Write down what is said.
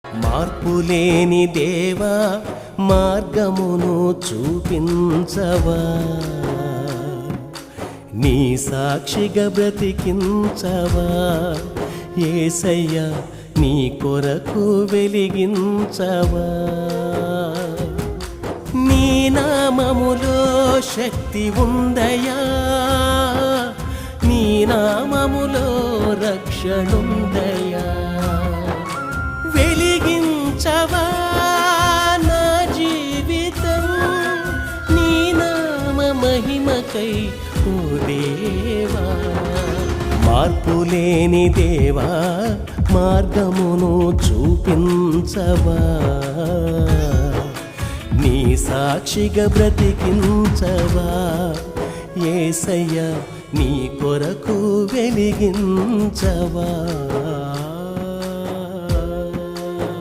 మార్పులేని దేవా మార్గమును చూపించవా, నీ సాక్షిగా బ్రతికించవా, యేసయ్యా నీ కొరకు వెలిగించవా. నీ నామములో శక్తి ఉందయా, నీ నామములో రక్షణుందయా. వెలిగించవా నా జీవితం నీ నామ మహిమకై ఓ దేవా. మార్పులేని దేవా మార్గమును చూపించవా, నీ సాక్షిగా బ్రతికించవా, యేసయ్యా నీ కొరకు వెలిగించవా.